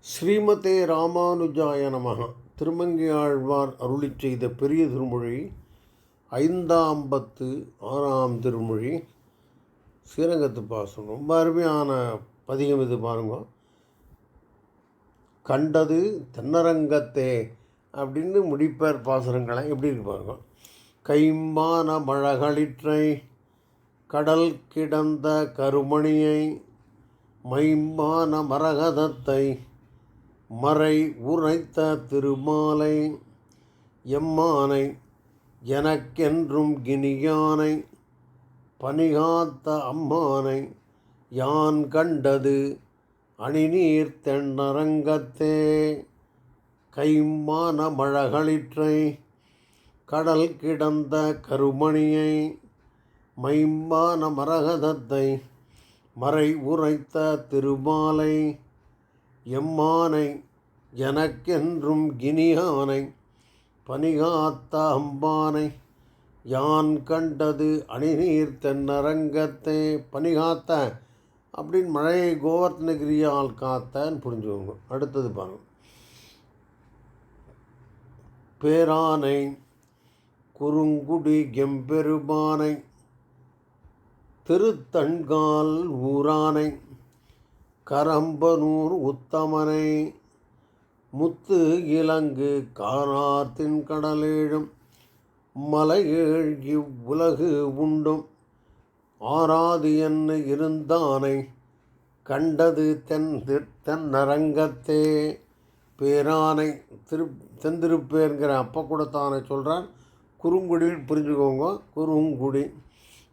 ஸ்ரீமதே ராமானுஜாய நமக. திருமங்கையாழ்வார் அருளிச் செய்த பெரிய திருமொழி 556 திருமொழி ஸ்ரீரங்கத்து பாசனம். ரொம்ப அருமையான பதிகம் இது பாருங்க. கண்டது தென்னரங்கத்தே அப்படின்னு முடிப்பேர் பாசுரங்களை எப்படி இருக்கு பாருங்க. கைம்பான மழகளிற்றை கடல் கிடந்த கருமணியை மைம்பான மரகதத்தை மறை உரைத்த திருமாலை எம்மானை எனக்கென்றும் கினியானை பனிகாத்த அம்மானை யான் கண்டது அணிநீர் தென்னரங்கத்தே. கைம்மான மழகளிற்றை கடல் கிடந்த கருமணியை மைம்பான மரகதத்தை மறை உரைத்த திருமாலை எம்மானை எனக்கென்றும் கினியானை பனிகாத்த அம்பானை யான் கண்டது அணிநீர் தென்னரங்கத்தே. பனிகாத்த அப்படின்னு மழையை கோவர்த்தனகிரியால் காத்தன்னு புரிஞ்சுக்கோங்க. அடுத்தது பாருங்க. பேரானை குறுங்குடி எம்பெருமானை திருத்தண்கால் ஊரானை கரம்பனூர் உத்தமனை முத்து இலங்கு காணாத்தின் கடலேழும் மலையேழ் இவ்வுலகு உண்டும் ஆராது என்ன இருந்தானை கண்டது தென்னரங்கத்தே. பேரானை தெந்திருப்பேருங்கிற அப்பக்கூடத்தானை சொல்கிறார். குறுங்குடின்னு புரிஞ்சுக்கோங்க. குறுங்குடி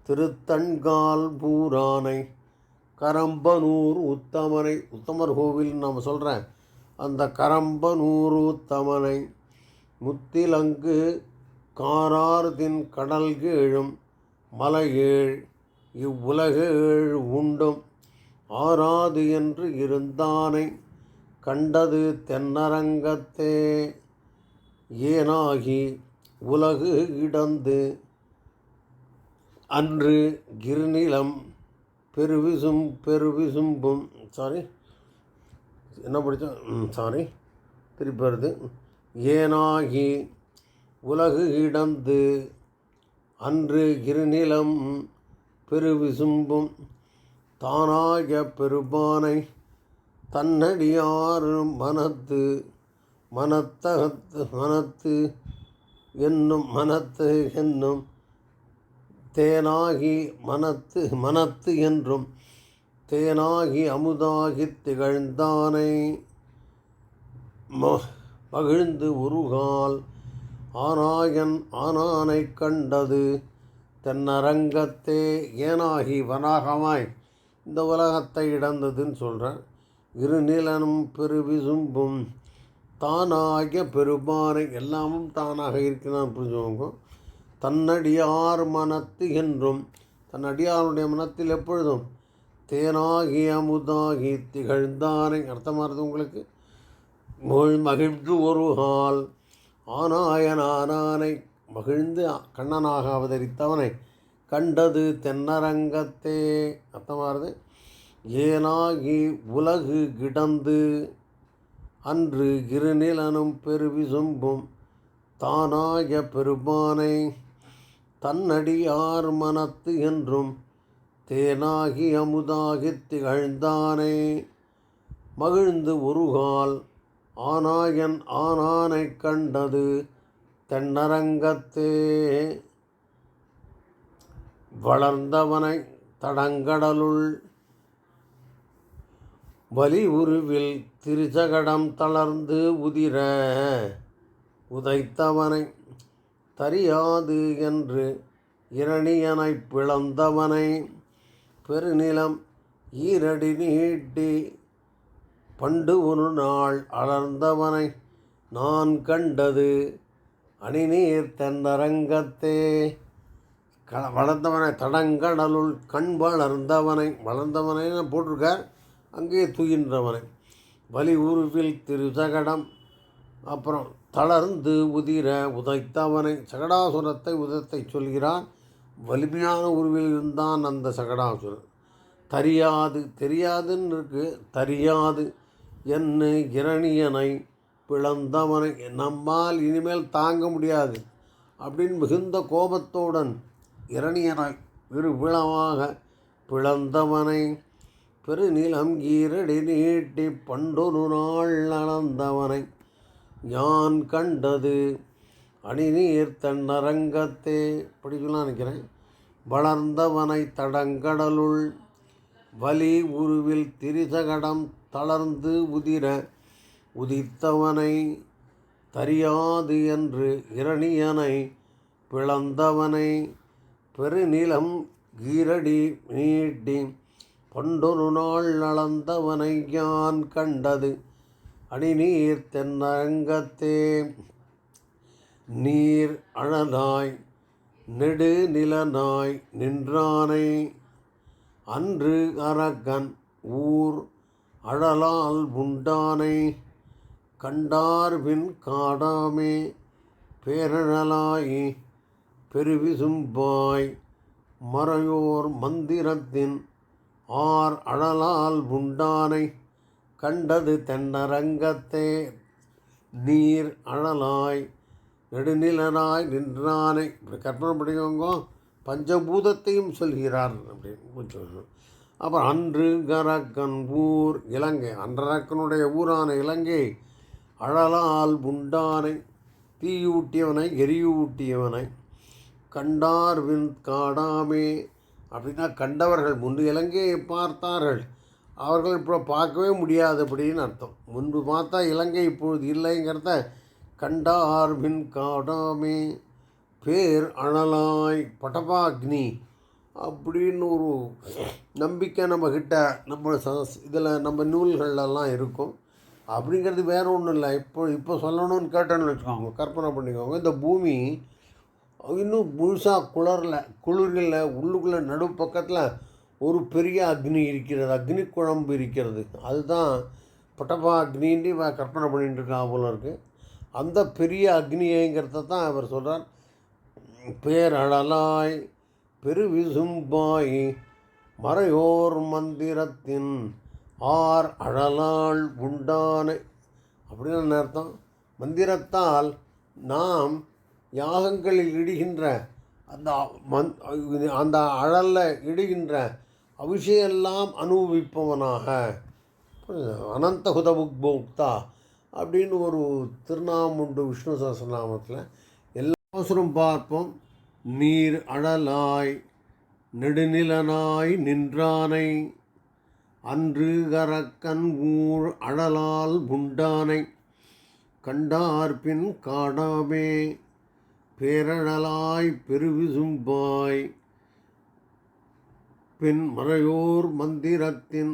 திருத்தண்கால் பூரானை கரம்பனூர் உத்தமனை, உத்தமர் கோவில் நாம் சொல்கிறேன். அந்த கரம்பனூர் உத்தமனை முத்திலங்கு காரார்தின் கடல் கீழும் மலையேழ் இவ்வுலகேழ் உண்டும் ஆராது என்று இருந்தானை கண்டது தென்னரங்கத்தே. ஏனாகி உலகு இடந்து அன்று கிருநிலம் பெருவிசும்பும் என்ன படித்தோம் திருப்பி வருது. ஏனாகி உலகு இடந்து அன்று இருநிலம் பெருவிசும்பும் தானாய பெருபானை தன்னடியார் மனத்து என்னும் தேனாகி மனத்து என்றும் தேனாகி அமுதாகித் திகழ்ந்தானை மகிழ்ந்து உருகால் ஆனானை கண்டது தென்னரங்கத்தே. ஏனாகி வனாகமாய் இந்த உலகத்தை இடந்ததுன்னு சொல்கிறேன். இருநிலனும் பெருவிசும்பும் தானாகிய பெருபானை எல்லாமும் தானாக இருக்கிறான் புரிஞ்சுக்கோங்க. தன்னடியார் மனத்து என்றும் தன்னடியாருடைய மனத்தில் எப்பொழுதும் தேனாகி அமுதாகி திகழ்ந்தானை அர்த்தமாகிறது உங்களுக்கு. மகிழ்ந்து ஒரு கால் ஆனானை மகிழ்ந்து கண்ணனாக அவதரித்தவனை கண்டது தென்னரங்கத்தே அர்த்தமாகிறது. ஏனாகி உலகு கிடந்து அன்று இருநிலனும் பெருவிசும்பும் தானாய பெருபானை தன்னடியார் மனத்து என்றும் தேனாகி அமுதாகித் திகழ்ந்தானை மகிழ்ந்து ஒருகால் ஆனானை கண்டது தென்னரங்கத்தே. வளர்ந்தவனை தடங்கடலுள் வலி உருவில் திருச்சகடம் தளர்ந்து உதிர உதைத்தவனை தரியாது என்று இரணியனை பிளந்தவனை பெருநிலம் ஈரடி நீட்டி பண்டு ஒரு நாள் அலர்ந்தவனை நான் கண்டது அணிநீர் தென்னரங்கத்தே. வளர்ந்தவனை தடங்கடலுள் கண் வளர்ந்தவனை போட்டிருக்கார். அங்கே துயின்றவனை வலி உருவில் திருச்சகடம் அப்புறம் தளர்ந்து உதிர உதைத்தவனை சகடாசுரத்தை உதத்தை சொல்கிறான். வலிமையான உருவில் இருந்தான் அந்த சகடாசுரன். தெரியாதுன்னு இருக்குது. தெரியாது என்ன இரணியனை பிளந்தவனை, நம்மால் இனிமேல் தாங்க முடியாது அப்படின்னு மிகுந்த கோபத்துடன் இரணியனை விழமாக பிளந்தவனை பெருநிலம் ஈரடி நீட்டி பண்டொரு நாள் அளந்தவனை யான் கண்டது அணிநீர் தன்னரங்கத்தே படிக்கலாம் நினைக்கிறேன். வளர்ந்தவனை தடங்கடலுள் வலி உருவில் திரிசகடம் தளர்ந்து உதிர உதித்தவனை தரியாது என்று இரணியனை பிளந்தவனை பெருநிலம் ஈரடி நீட்டி பண்டொரு நாள் அளந்தவனை யான் கண்டது அணிநீர் தென்னரங்கத்தே. நீர் அழலாய் நெடுநிலனாய் நின்றானை அன்று அரக்கன் ஊர் அழலால் உண்டானை கண்டார்பின் காடாமே பேரழலாய் பெருவிசும்பாய் மறையோர் மந்திரத்தின் ஆர் அழலால் உண்டானை கண்டது தென்னரங்கத்தே. நீர் அழலாய் நெடுநிலனாய் நின்றானை, இப்படி கற்பனை பண்ணிக்கோங்க. பஞ்சபூதத்தையும் சொல்கிறார் அப்படின்னு. அப்புறம் அன்று கரக்கன் ஊர் இலங்கை, அன்றரக்கனுடைய ஊரான இலங்கை அழலால் உண்டானை தீயூட்டியவனை எரியூட்டியவனை கண்டார்வின் காடாமே அப்படின்னா கண்டவர்கள் முன்பு இலங்கையை பார்த்தார்கள், அவர்கள் இப்போ பார்க்கவே முடியாது அப்படின்னு அர்த்தம். முன்பு பார்த்தா இலங்கை இப்பொழுது இல்லைங்கிறத கண்டார்வின் காடாமே பேர் அழலாய் பட்டபாக்னி அப்படின்னு ஒரு நம்பிக்கை நம்மக்கிட்ட நம்ம இதில் நம்ம நூல்களெல்லாம் இருக்கும். அப்படிங்கிறது வேறு ஒன்றும் இல்லை. இப்போ சொல்லணும்னு கேட்டேன்னு வச்சுக்கோங்க, கற்பனை பண்ணிக்கோங்க. இந்த பூமி இன்னும் முழுசாக குளிரில் உள்ளுக்குள்ளே நடுப்பக்கத்தில் ஒரு பெரிய அக்னி இருக்கிறது, அக்னி குழம்பு இருக்கிறது. அதுதான் பட்டபா அக்னின்னு கற்பனை பண்ணிட்டு இருக்கா போல இருக்குது. அந்த பெரிய அக்னியைங்கிறத தான் அவர் சொல்கிறார். பேரழலாய் பெருவிசும்பாய் மறையோர் மந்திரத்தின் ஆர் அழலால் உண்டான அப்படின்னு அர்த்தம். மந்திரத்தால் நாம் யாகங்களில் இடுகின்ற அந்த அழலில் இடுகின்ற அபிஷேகெல்லாம் அனுபவிப்பவனாக அனந்தகுதபுக்போக்தா அப்படின்னு ஒரு திருநாமம் உண்டு விஷ்ணு சஹஸ்ரநாமத்தில். எல்லாவசரம் பார்ப்போம். நீர் அழலாய் நெடுநிலனாய் நின்றானை அன்று கரக்கன் ஊர் அழலால் உண்டானை கண்டார்பின் காடாமே பேரழலாய் பெருவிசும்பாய் பின் மறையோர் மந்திரத்தின்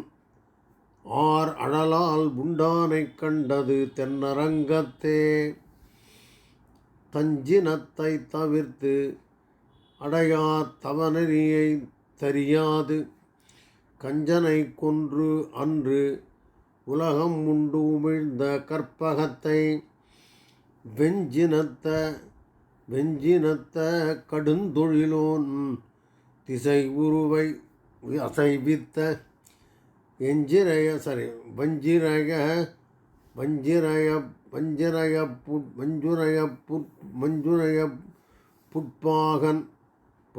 ஆர் அழலால் உண்டானை கண்டது தென்னரங்கத்தே. தஞ்சினத்தை தவிர்த்து அடையா தவநெறியை தரியாது கஞ்சனை கொன்று அன்று உலகம் உண்டு உமிழ்ந்த கற்பகத்தை வெஞ்சினத்த கடுந்தொழிலோன் திசை உருவை அசைவித்த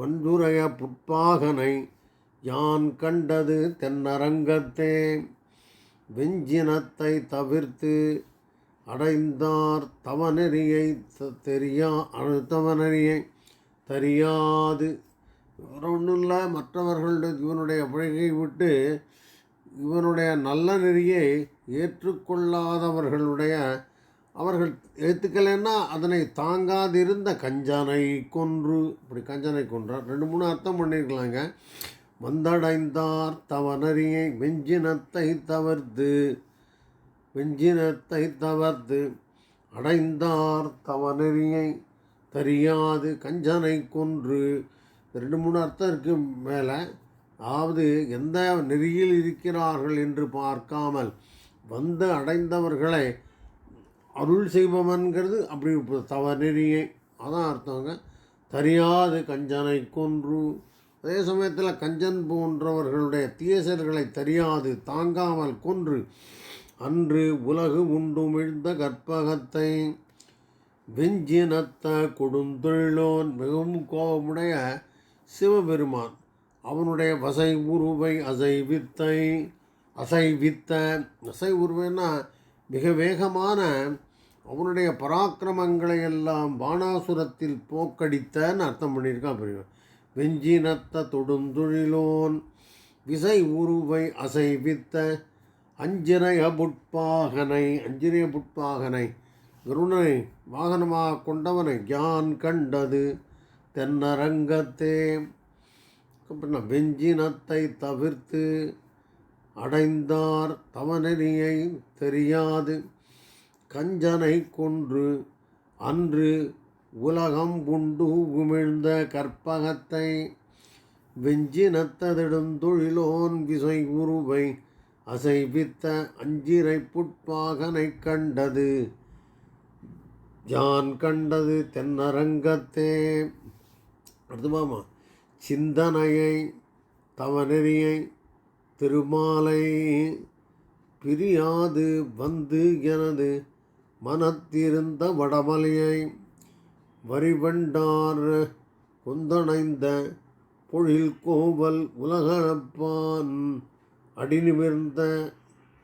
மஞ்சுரைய புட்பாகனை யான் கண்டது தென்னரங்கத்தே. வெஞ்சினத்தை தவிர்த்து அடைந்தார் தவநெறியை தெரியாது. ஒன்றும் இல்லை, மற்றவர்களுடைய இவனுடைய பிழையை விட்டு இவனுடைய நல்ல நெறியை ஏற்றுக்கொள்ளாதவர்களுடைய அவர்கள் ஏற்றுக்கலைன்னா அதனை தாங்காதிருந்த கஞ்சனை கொன்று, இப்படி கஞ்சனை கொன்றார். 2-3 அர்த்தம் பண்ணியிருக்கலாங்க. வந்தடைந்தார் தவநெறியை வெஞ்சினத்தை தவிர்த்து அடைந்தார் தவநெறியை தெரியாது கஞ்சனை கொன்று. 2-3 அர்த்தம் இருக்கு மேலே. அதாவது எந்த நெறியில் இருக்கிறார்கள் என்று பார்க்காமல் வந்து அடைந்தவர்களை அருள் செய்பவன்கிறது அப்படி தவநெறியை, அதான் அர்த்தங்க. தெரியாது கஞ்சனை கொன்று. அதே சமயத்தில் கஞ்சன் போன்றவர்களுடைய தீயசர்களை தெரியாது தாங்காமல் கொன்று அன்று உலகு உண்டுமிழ்ந்த கற்பகத்தை வெஞ்சினத்த கொடுந்தொழிலோன் மிகவும் கோபமுடைய சிவபெருமான் அவனுடைய வசை உருவை அசைவித்த உருவைன்னா மிக வேகமான அவனுடைய பராக்கிரமங்களை எல்லாம் பாணாசுரத்தில் போக்கடித்தன்னு அர்த்தம் பண்ணியிருக்கான் பெரியவன். வெஞ்சினத்த தொடுந்தொழிலோன் விசை உருவை அசைவித்த அஞ்சிரைய புட்பாகனை கருணனை வாகனமாக கொண்டவனை யான் கண்டது தென்னரங்கத்தே. அப்படின்னா வெஞ்சினத்தை தவிர்த்து அடைந்தார் தவநெறியை தெரியாது கஞ்சனை கொன்று அன்று உலகம் உண்டு உமிழ்ந்த கற்பகத்தை வெஞ்சினத்ததெடுந்தொழிலோன் விசை உருவை அசைவித்த அஞ்சிரை புட்பாகனை கண்டது யான் கண்டது தென்னரங்கத்தே. அடுத்துமாமா சிந்தனையை தவநெறியை திருமாலை பிரியாது வந்து எனது மனத்திருந்த வடமலையை வரிவண்டார் கொந்தணைந்த பொழில் கோவல் உலகப்பான் அடிநிமிர்ந்த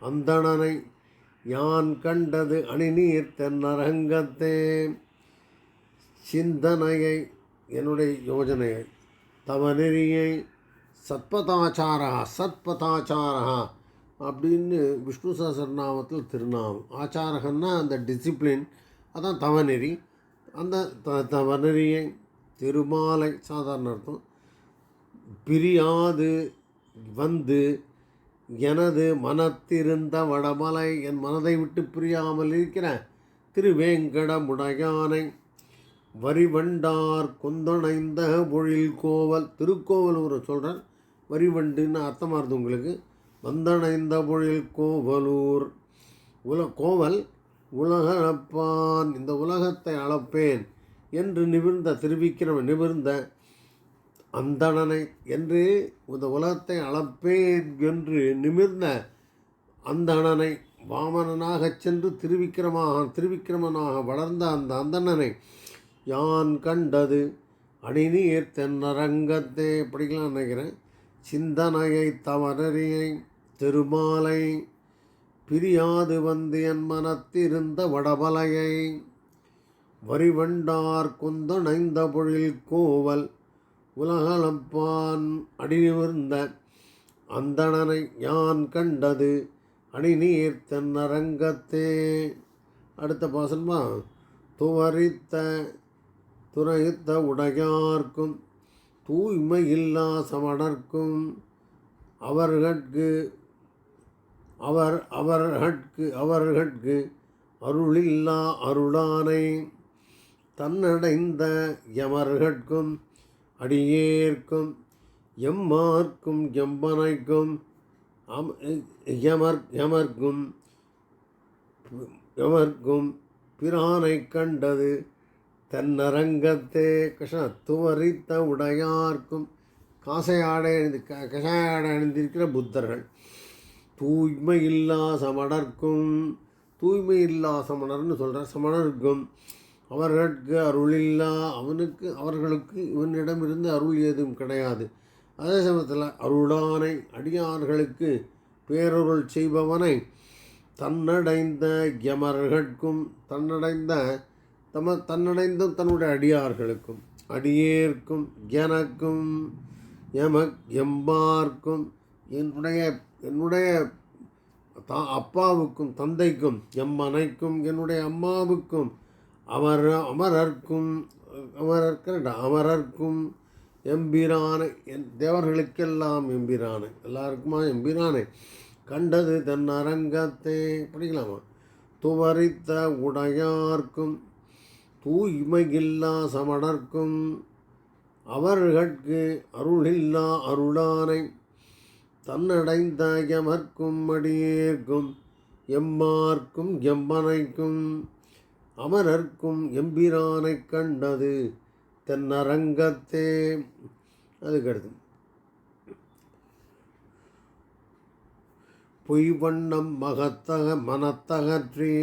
அந்தணனை யான் கண்டது அணிநீர் தென்னரங்கத்தே. சிந்தனையை என்னுடைய யோஜனையை தவநெறியை சத்பதாச்சாரா அப்படின்னு விஷ்ணு சஹஸ்ரநாமத்தில் திருநாமம். ஆச்சாரகன்னா அந்த டிசிப்ளின், அதான் தவநெறி. அந்த தவநெறியை திருமாலை சாதாரண அர்த்தம். பிரியாது வந்து எனது மனத்திருந்த வடமலை என் மனதை விட்டு பிரியாமல் இருக்கிற திருவேங்கடமுடையானை வரிவண்டார் கொந்தணைந்த பொழில் கோவல் திருக்கோவலூர் சொல்கிறார். வரிவண்டுன்னு அர்த்தமாக இருந்தது உங்களுக்கு. வந்தணைந்த பொழில் கோவலூர் கோவல் உலகப்பான் இந்த உலகத்தை அளப்பேன் என்று நிமிர்ந்த அந்தணனை என்று இந்த உலகத்தை அளப்பேன் என்று நிமிர்ந்த அந்தணனை வாமனனாகச் சென்று திருவிக்கிரமனாக வளர்ந்த அந்த அந்தணனை யான் கண்டது அணிநீர் தென்னரங்கத்தே படிக்கலாம் நினைக்கிறேன். சிந்தனையை தவநெறியை திருமாலை பிரியாது வந்து என் மனத்திருந்த வடபலையை வரிவண்டார் கொந்தணைந்த பொழில் கோவல் உலகளப்பான் அடிநிமிர்ந்த அந்தணனை யான் கண்டது அணிநீர் தென்னரங்கத்தே. அடுத்த பாசனமா துரைத்த உடையார்க்கும் தூய்மை இல்லா சமணர்க்கும் அவர்கட்கு அருளில்லா அருளானை தன்னடைந்த யமர்கட்கும் அடியேற்கும் எம்மார்க்கும் எம்பனைக்கும் எமர்க்கும் பிரானை கண்டது தென்னரங்கத்தே. துவரித்த உடையார்க்கும் கஷாய ஆடை அணிந்திருக்கிற புத்தர்கள் தூய்மை இல்லா சமணர்க்கும் தூய்மை இல்லா சமணர்னு சொல்கிறார். சமணர்க்கும் அவர்களுக்கு அருளில்லா அவர்களுக்கு இவனிடமிருந்து அருள் ஏதும் கிடையாது. அதே சமயத்தில் அருளானை அடியார்களுக்கு பேரருள் செய்பவனை தன்னடைந்த யமர்கட்கும் தன்னடைந்த தன்னுடைய அடியார்களுக்கும் அடியேற்கும் எனக்கும் எம்பார்க்கும் என்னுடைய அப்பாவுக்கும் தந்தைக்கும் எம்மனைக்கும் என்னுடைய அம்மாவுக்கும் அமரர்க்கும் எம்பிரானை தேவர்களுக்கெல்லாம் எம்பிரானை எல்லாருக்குமா எம்பிரானை கண்டது தென்னரங்கத்தை படிக்கலாமா. துவரித்த உடையார்க்கும் தூய்மையில்லா சமணர்க்கும் அவர்கட்கு அருளில்லா அருளானை தன்னடைந்த எமர்க்கும் அடியேற்கும் எம்மார்க்கும் எம்பனைக்கும் அமரர்க்கும் எம்பிரானை கண்டது தென்னரங்கத்தே. அதுக்கடுத்து பொய் வண்ணம் மனத்தகற்றி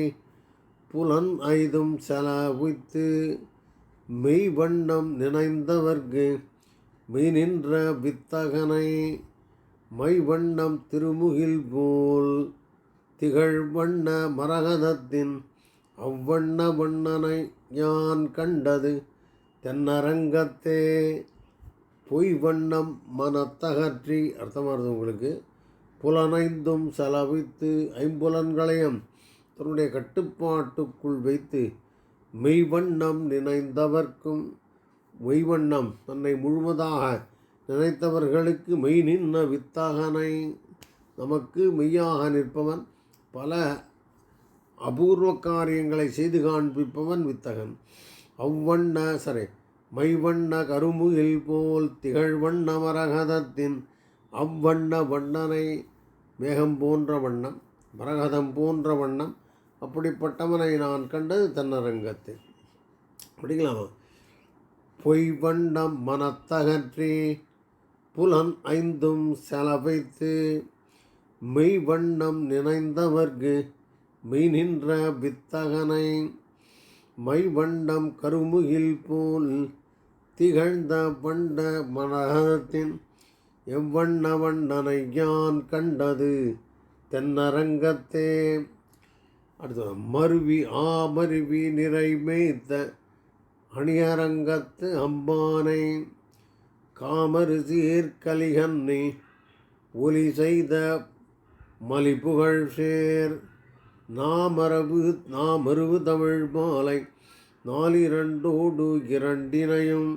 புலன் ஐதும் செலவித்து மெய் வண்ணம் நினைந்தவர்க்கு மெய் நின்ற வித்தகனை மை வண்ணம் திருமுகில் போல் திகழ் வண்ண மரகதத்தின் அவ்வண்ண வண்ணனை யான் கண்டது தென்னரங்கத்தே. பொய் வண்ணம் மனத்தகற்றி அர்த்தமானது உங்களுக்கு. புலனைந்தும் செலவித்து ஐம்புலன்களையும் தன்னுடைய கட்டுப்பாட்டுக்குள் வைத்து மெய்வண்ணம் நினைந்தவர்க்கும் மெய்வண்ணம் தன்னை முழுவதாக நினைத்தவர்களுக்கு மெய் நின்ன வித்தகனை நமக்கு மெய்யாக நிற்பவன் பல அபூர்வ காரியங்களை செய்து காண்பிப்பவன் வித்தகன். அவ்வண்ண மைவண்ண கருமுகில் போல் திகழ்வண்ண மரகதத்தின் அவ்வண்ண வண்ணனை மேகம் போன்ற வண்ணம் மரகதம் போன்ற வண்ணம் அப்படிப்பட்டவனை நான் கண்டது தென்னரங்கத்தில். படிக்கலாமா? பொய் வண்ணம் மனத்தகற்றி புலன் ஐந்தும் செலவைத்து மெய் வண்ணம் நினைந்தவர்க்கு மெய் நின்ற வித்தகனை மை வண்ணம் கருமுகில் போல் திகழ்ந்த வண்ண மரகதத்தின் எவ்வண்ண வண்ணனை யான் கண்டது தென்னரங்கத்தே. அடுத்த மருவி நிறை மேய்த்த அணியரங்கத்து அம்பானை காமரு சீர்கலிகன்னி ஒலி செய்த மலிபுகழ் சேர் நாமருவு தமிழ் மாலை நாலிரண்டோடு இரண்டினையும்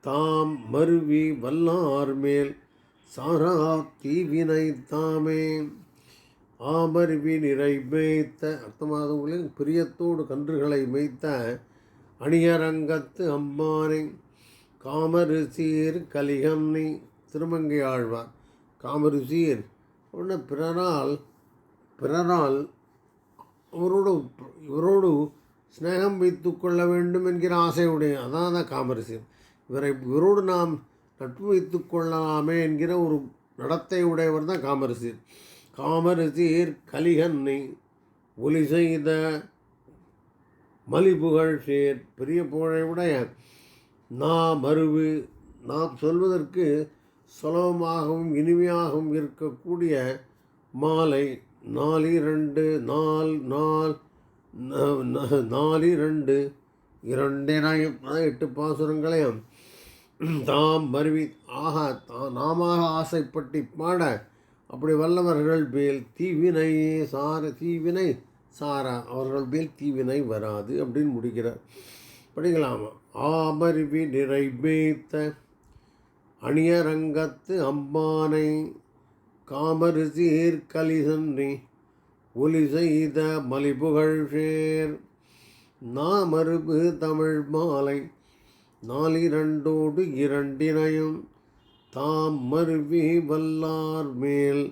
தாம் மருவி வல்லார் மேல் சாரா தீவினை தாமே. ஆமருவி நிறை மேய்த்த அர்த்தமாதவர்களின் பிரியத்தோடு கன்றுகளை மேய்த்த அணியரங்கத்து அம்பானை காமரு சீர் கலிகன்னி திருமங்கை ஆழ்வார். காமரு சீர் அப்படின்னா பிறரால் இவரோடு ஸ்நேகம் வைத்து கொள்ள வேண்டும் என்கிற ஆசையுடைய அதான் காமரிசீர். இவரோடு நாம் நட்பு வைத்து கொள்ளலாமே என்கிற ஒரு நடத்தை உடையவர் தான் காமரிசீர். காமரிசீர் கலிகன்னை ஒலி செய்த மலிபுகழ் சேர் பெரிய புகழை உடைய மருவு நாம் சொல்வதற்கு சுலபமாகவும் இனிமையாகவும் இருக்கக்கூடிய மாலை இரண்டினையும் 8 பாசுரங்களையும் தாம் மருவி நாம ஆசைப்பட்டு பாட அப்படி வல்லவர்கள் மேல் தீவினை சாரா அவர்கள் மேல் தீவினை வராது அப்படின்னு முடிக்கிறார். படிக்கலாமா? ஆமருவி நிறை மேய்த்த அணியரங்கத்து அம்பானை காமரு சீர் கலிசன்னி ஒலி செய்த மலிபுகழ் சேர் நாமருவு தமிழ் மாலை நாலிரண்டோடு இரண்டினையும் தாம் மருவி வல்லார் மேல்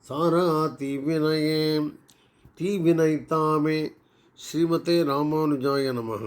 சாரா தீவினை தாமே. ஸ்ரீமதே ராமானுஜாய நமः.